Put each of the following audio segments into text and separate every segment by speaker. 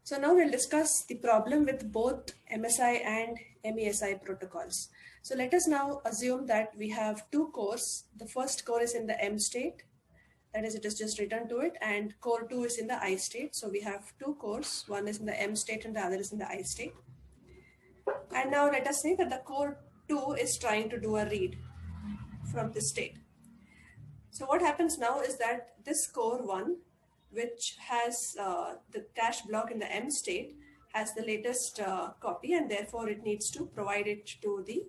Speaker 1: So now we'll discuss the problem with both MSI and MESI protocols. So let us now assume that we have two cores. The first core is in the M state, that is, it is just written to it, and core 2 is in the I state. So we have two cores, one is in the M state and the other is in the I state. And now let us say that the core 2 is trying to do a read from this state. So what happens now is that this core 1, which has the cache block in the M state, has the latest copy, and therefore it needs to provide it to the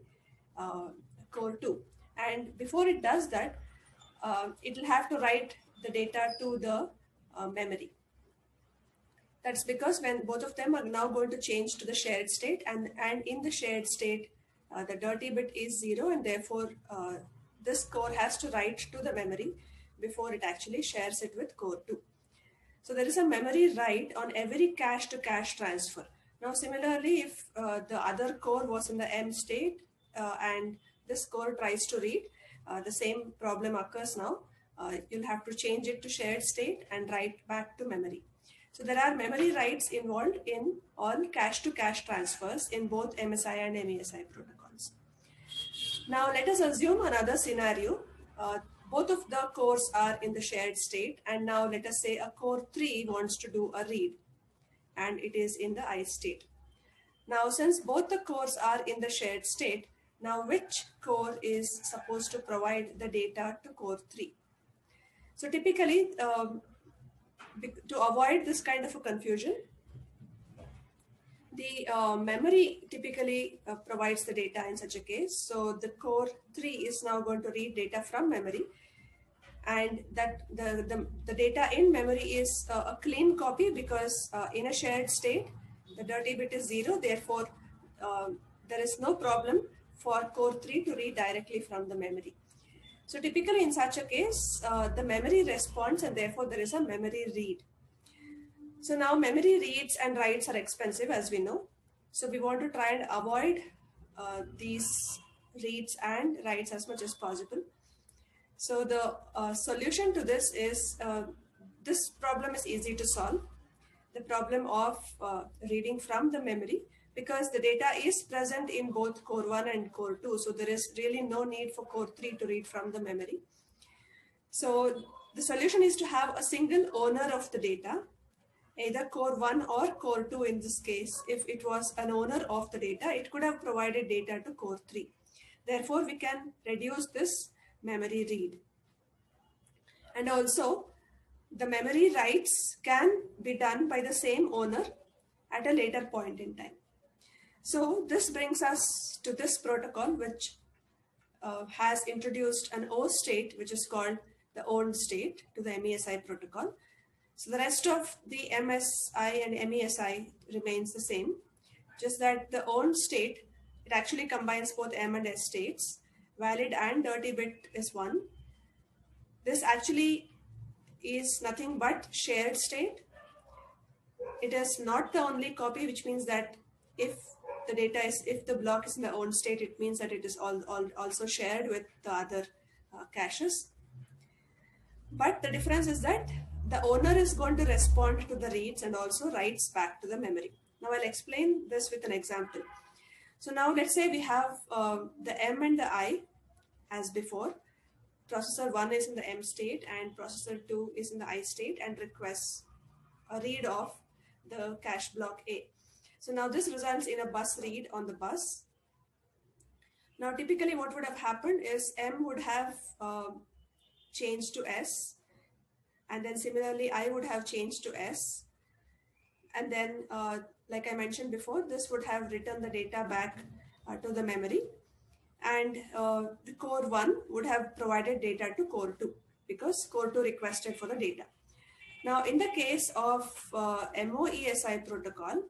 Speaker 1: core 2. And before it does that, it will have to write the data to the memory. That's because when both of them are now going to change to the shared state, and in the shared state, the dirty bit is 0, and therefore this core has to write to the memory before it actually shares it with core 2. So there is a memory write on every cache to cache transfer. Now similarly, if the other core was in the M state and this core tries to read, the same problem occurs now. You'll have to change it to shared state and write back to memory. So there are memory writes involved in all cache to cache transfers in both MSI and MESI protocols. Now let us assume another scenario. Both of the cores are in the shared state, and now let us say a core 3 wants to do a read, and it is in the I state. Now since both the cores are in the shared state, now which core is supposed to provide the data to core 3? So typically, to avoid this kind of a confusion, the memory typically provides the data in such a case. So the core 3 is now going to read data from memory, and that the data in memory is a clean copy, because in a shared state, the dirty bit is 0. Therefore, there is no problem for core 3 to read directly from the memory. So typically in such a case, the memory responds, and therefore there is a memory read. So now memory reads and writes are expensive, as we know. So we want to try and avoid these reads and writes as much as possible. So the solution to this is, this problem is easy to solve. The problem of reading from the memory, because the data is present in both core 1 and core 2. So there is really no need for core 3 to read from the memory. So the solution is to have a single owner of the data, either core 1 or core 2 in this case. If it was an owner of the data, it could have provided data to core 3. Therefore, we can reduce this memory read. And also, the memory writes can be done by the same owner at a later point in time. So this brings us to this protocol, which has introduced an O state, which is called the owned state, to the MESI protocol. So the rest of the MSI and MESI remains the same, just that the owned state, it actually combines both M and S states. Valid and dirty bit is 1. This actually is nothing but shared state. It is not the only copy, which means that if the block is in the owned state, it means that it is also shared with the other caches. But the difference is that the owner is going to respond to the reads and also writes back to the memory. Now I'll explain this with an example. So now let's say we have the M and the I as before. Processor 1 is in the M state and processor 2 is in the I state, and requests a read of the cache block A. So now this results in a bus read on the bus. Now typically what would have happened is M would have changed to S, and then similarly I would have changed to S, and then like I mentioned before, this would have written the data back to the memory, and the core 1 would have provided data to core 2, because core 2 requested for the data. Now in the case of MOESI protocol,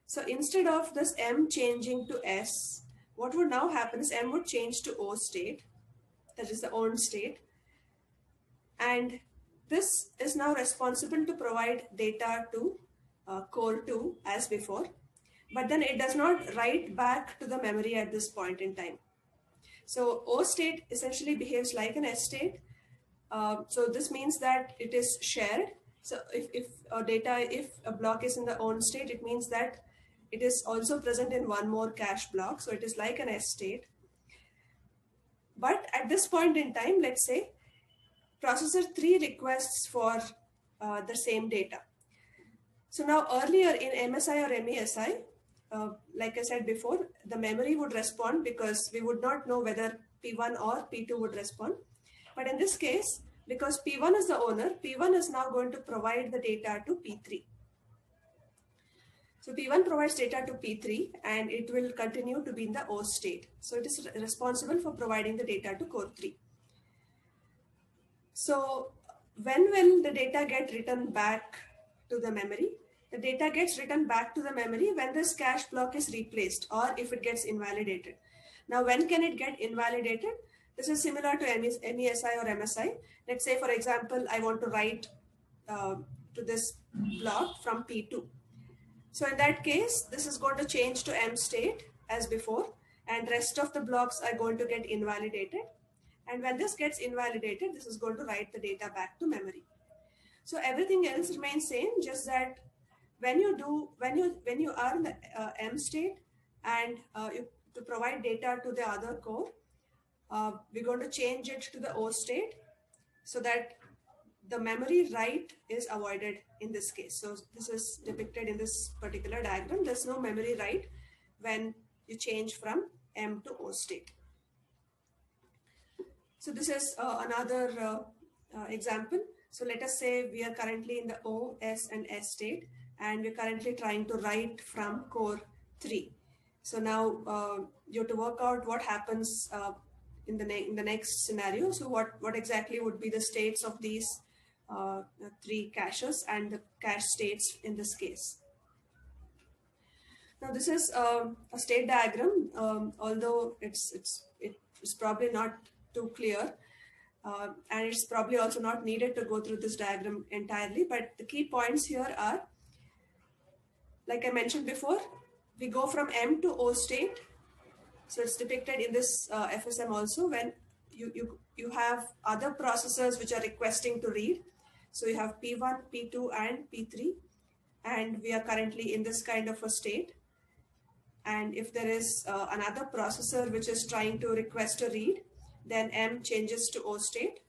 Speaker 1: so instead of this M changing to S, what would now happen is M would change to O state, that is the owned state, and this is now responsible to provide data to core 2 as before, but then it does not write back to the memory at this point in time. So O state essentially behaves like an S state. So this means that it is shared. So if a block is in the own state, it means that it is also present in one more cache block. So it is like an S state. But at this point in time, let's say processor 3 requests for the same data. So now earlier in MSI or MESI, like I said before, the memory would respond because we would not know whether P1 or P2 would respond. But in this case, because P1 is the owner, P1 is now going to provide the data to P3. So P1 provides data to P3 and it will continue to be in the O state. So it is responsible for providing the data to core 3. So when will the data get written back to the memory? The data gets written back to the memory when this cache block is replaced or if it gets invalidated. Now, when can it get invalidated? This is similar to MESI or MSI. Let's say, for example, I want to write to this block from P2. So in that case, this is going to change to M state as before, and rest of the blocks are going to get invalidated. And when this gets invalidated, this is going to write the data back to memory. So everything else remains same, just that when you are in the M state and to provide data to the other core, we're going to change it to the O state so that the memory write is avoided in this case. So this is depicted in this particular diagram. There's no memory write when you change from M to O state. So this is another example. So let us say we are currently in the O, S and S state and we're currently trying to write from core 3. So now you have to work out what happens in the next scenario. So what exactly would be the states of these 3 caches and the cache states in this case. Now this is a state diagram, although it's probably not too clear, and it's probably also not needed to go through this diagram entirely. But the key points here are, like I mentioned before, we go from M to O state. So it's depicted in this FSM also when you have other processors which are requesting to read. So you have P1, P2 and P3, and we are currently in this kind of a state. And if there is another processor which is trying to request a read, then M changes to O state.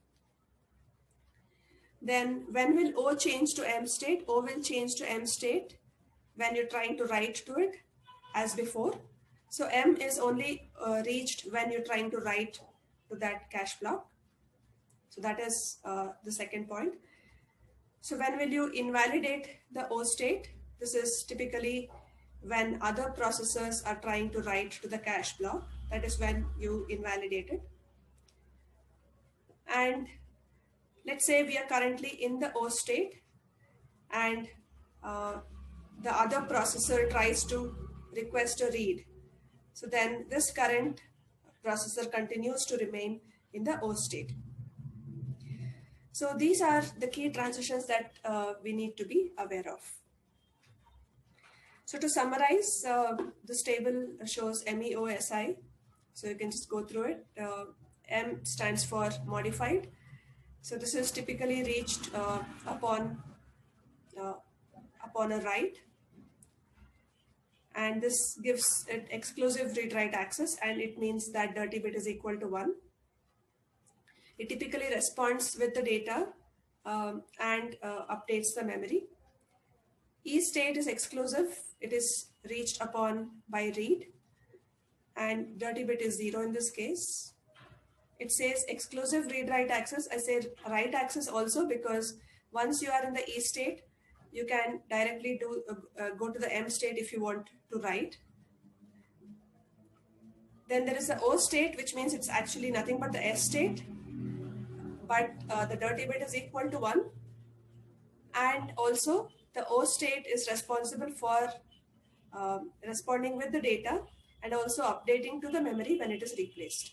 Speaker 1: Then when will O change to M state? O will change to M state when you're trying to write to it as before. So M is only reached when you're trying to write to that cache block. So that is the second point. So when will you invalidate the O state? This is typically when other processors are trying to write to the cache block. That is when you invalidate it. And let's say we are currently in the O state and the other processor tries to request a read. So then this current processor continues to remain in the O state. So these are the key transitions that we need to be aware of. So to summarize, this table shows MEOSI. So you can just go through it. M stands for modified. So this is typically reached upon a write. And this gives it exclusive read-write access, and it means that dirty bit is equal to 1. It typically responds with the data and updates the memory. E state is exclusive. It is reached upon by read, and dirty bit is 0 in this case. It says exclusive read-write access. I say write access also because once you are in the E state, you can directly go to the M state if you want to write. Then there is the O state, which means it's actually nothing but the S state, but the dirty bit is equal to 1. And also the O state is responsible for responding with the data and also updating to the memory when it is replaced.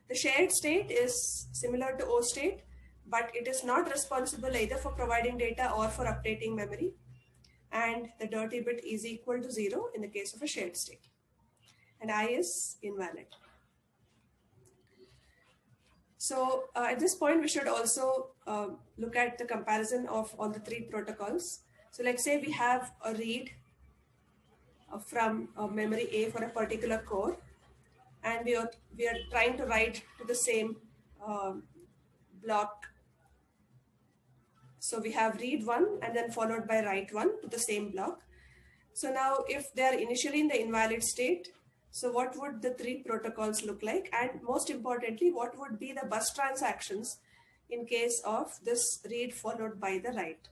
Speaker 1: The shared state is similar to O state, but it is not responsible either for providing data or for updating memory. And the dirty bit is equal to 0 in the case of a shared state. And I is invalid. So at this point, we should also look at the comparison of all the three protocols. So let's say we have a read from memory A for a particular core, and we are trying to write to the same um, block. So we have read one and then followed by write one to the same block. So now if they are initially in the invalid state, so what would the three protocols look like? And most importantly, what would be the bus transactions in case of this read followed by the write?